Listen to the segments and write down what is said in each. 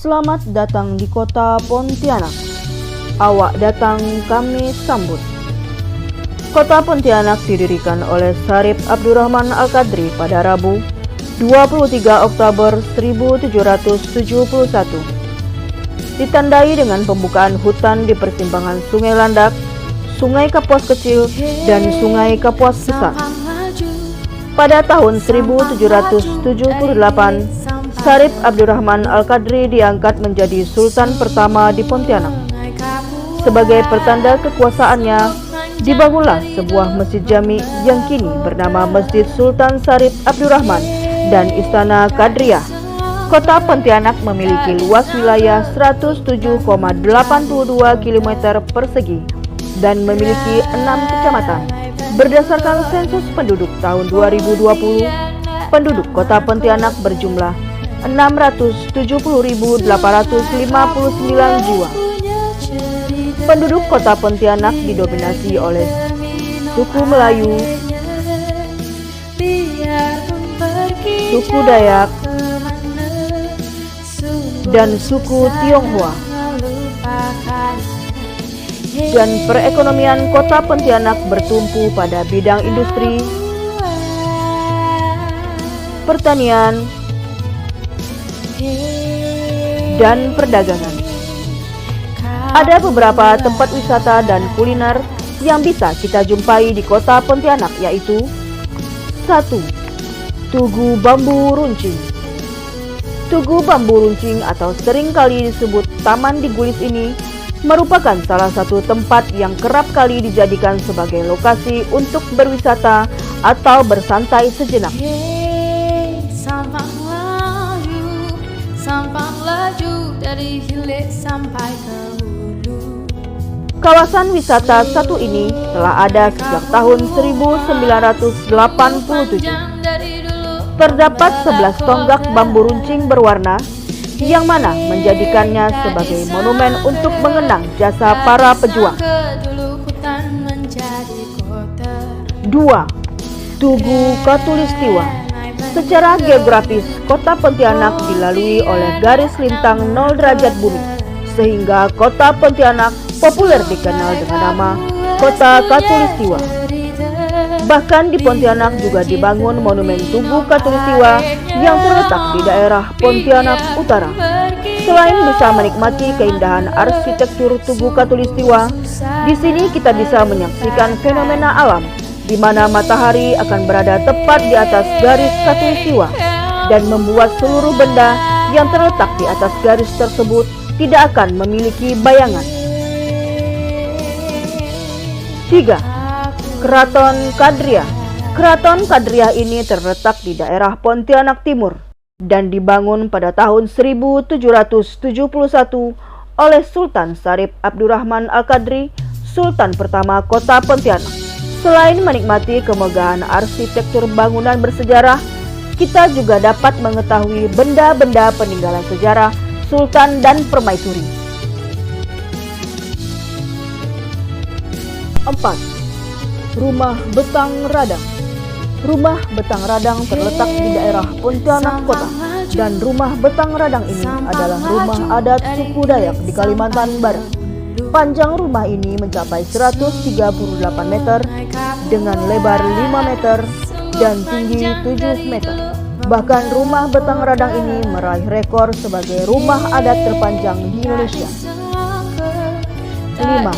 Selamat datang di kota Pontianak. Awak datang, kami sambut. Kota Pontianak didirikan oleh Syarif Abdurrahman Al-Qadri pada Rabu, 23 Oktober 1771. Ditandai dengan pembukaan hutan di persimpangan Sungai Landak, Sungai Kapuas Kecil, dan Sungai Kapuas Besar. Pada tahun 1778, Syarif Abdurrahman Al-Qadri diangkat menjadi Sultan pertama di Pontianak. Sebagai pertanda kekuasaannya, dibangunlah sebuah masjid jami yang kini bernama Masjid Sultan Syarif Abdurrahman dan Istana Qadriyah. Kota Pontianak memiliki luas wilayah 107,82 km persegi dan memiliki 6 kecamatan. Berdasarkan sensus penduduk tahun 2020, penduduk Kota Pontianak berjumlah 670.859 jiwa. Penduduk Kota Pontianak didominasi oleh suku Melayu, suku Dayak, dan suku Tionghoa. Dan perekonomian Kota Pontianak bertumpu pada bidang industri, pertanian, dan perdagangan. Ada beberapa tempat wisata dan kuliner yang bisa kita jumpai di Kota Pontianak, yaitu 1. Tugu Bambu Runcing. Tugu Bambu Runcing atau seringkali disebut Taman Digulis ini merupakan salah satu tempat yang kerap kali dijadikan sebagai lokasi untuk berwisata atau bersantai sejenak. Dari hilir sampai ke hulu. Kawasan wisata satu ini telah ada sejak tahun 1987. Terdapat 11 tonggak bambu runcing berwarna, yang mana menjadikannya sebagai monumen untuk mengenang jasa para pejuang. 2. Tugu Katulistiwa. Secara geografis, Kota Pontianak dilalui oleh garis lintang 0 derajat bumi, sehingga Kota Pontianak populer dikenal dengan nama Kota Katulistiwa. Bahkan di Pontianak juga dibangun monumen Tugu Katulistiwa yang terletak di daerah Pontianak Utara. Selain bisa menikmati keindahan arsitektur Tugu Katulistiwa, di sini kita bisa menyaksikan fenomena alam di mana matahari akan berada tepat di atas garis Katulistiwa dan membuat seluruh benda yang terletak di atas garis tersebut tidak akan memiliki bayangan. 3. Keraton Qadriyah. Keraton Qadriyah ini terletak di daerah Pontianak Timur dan dibangun pada tahun 1771 oleh Sultan Syarif Abdurrahman Al-Qadri, Sultan pertama Kota Pontianak. Selain menikmati kemegahan arsitektur bangunan bersejarah, kita juga dapat mengetahui benda-benda peninggalan sejarah Sultan dan Permaisuri. 4. Rumah Betang Radang. Rumah Betang Radang terletak di daerah Pontianak Kota, dan Rumah Betang Radang ini adalah rumah adat suku Dayak di Kalimantan Barat. Panjang rumah ini mencapai 138 meter dengan lebar 5 meter dan tinggi 7 meter. Bahkan rumah Betang Radang ini meraih rekor sebagai rumah adat terpanjang di Indonesia. 5.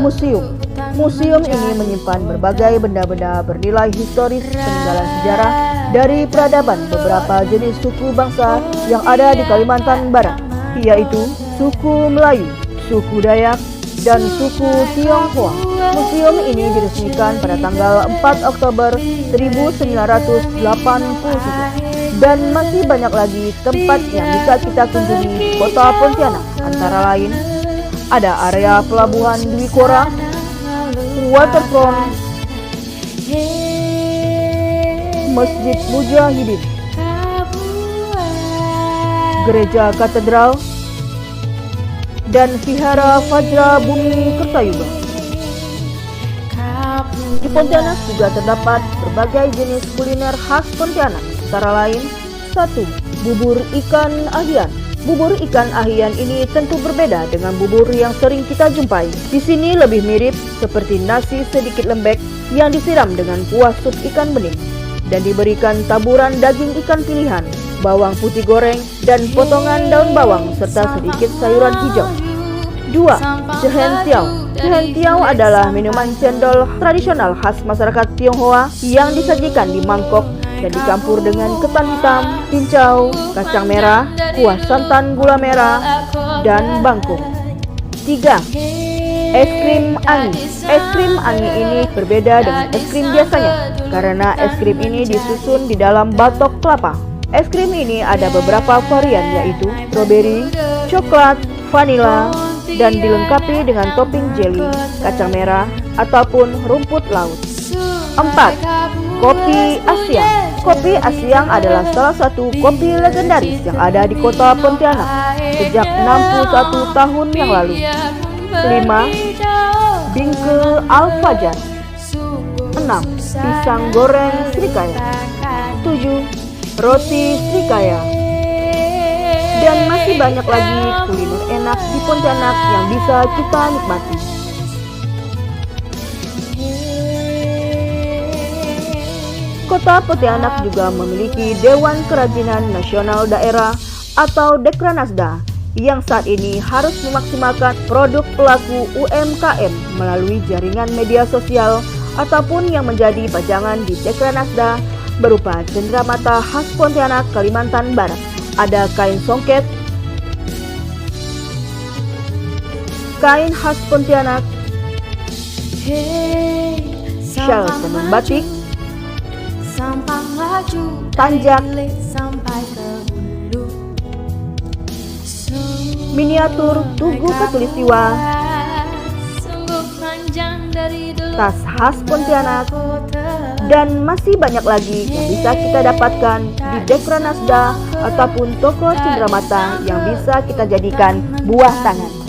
Museum. Museum ini menyimpan berbagai benda-benda bernilai historis peninggalan sejarah dari peradaban beberapa jenis suku bangsa yang ada di Kalimantan Barat, yaitu suku Melayu, suku Dayak, dan suku Tionghoa. Museum ini diresmikan pada tanggal 4 Oktober 1987 dan masih banyak lagi tempat yang bisa kita kunjungi di Kota Pontianak. Antara lain, ada area pelabuhan Dwi Korah, waterfront, Masjid Mujahidin, Gereja Katedral, dan Vihara Vajra Bumi Kertayuga. Di Pontianak juga terdapat berbagai jenis kuliner khas Pontianak, antara lain 1. Bubur ikan ahian. Bubur ikan ahian ini tentu berbeda dengan bubur yang sering kita jumpai. Di sini lebih mirip seperti nasi sedikit lembek yang disiram dengan kuah sup ikan bening dan diberikan taburan daging ikan pilihan, bawang putih goreng, dan potongan daun bawang serta sedikit sayuran hijau. 2. Chehen Tiao. Chehen Tiao adalah minuman cendol tradisional khas masyarakat Tionghoa yang disajikan di mangkok dan dicampur dengan ketan hitam, cincau, kacang merah, kuah santan gula merah, dan bangkung. 3. Es krim angi. Es krim angi ini berbeda dengan es krim biasanya karena es krim ini disusun di dalam batok kelapa. Es krim ini ada beberapa varian yaitu strawberry, coklat, vanila, dan dilengkapi dengan topping jelly, kacang merah, ataupun rumput laut. 4. Kopi Asyang. Kopi Asyang adalah salah satu kopi legendaris yang ada di kota Pontianak sejak 61 tahun yang lalu. 5. Bingke Al-Fajar. 6. Pisang goreng Srikaya. 7. Roti Srikaya. Dan masih banyak lagi kuliner enak di Pontianak yang bisa kita nikmati. Kota Pontianak juga memiliki Dewan Kerajinan Nasional Daerah atau Dekranasda yang saat ini harus memaksimalkan produk pelaku UMKM melalui jaringan media sosial ataupun yang menjadi pajangan di Dekranasda berupa cenderamata khas Pontianak, Kalimantan Barat. Ada kain songket, kain khas Pontianak, syal tenun batik, tanjak, miniatur Tugu Katulistiwa, tas khas Pontianak, dan masih banyak lagi yang bisa kita dapatkan di Dekranasda ataupun toko cenderamata yang bisa kita jadikan buah tangan.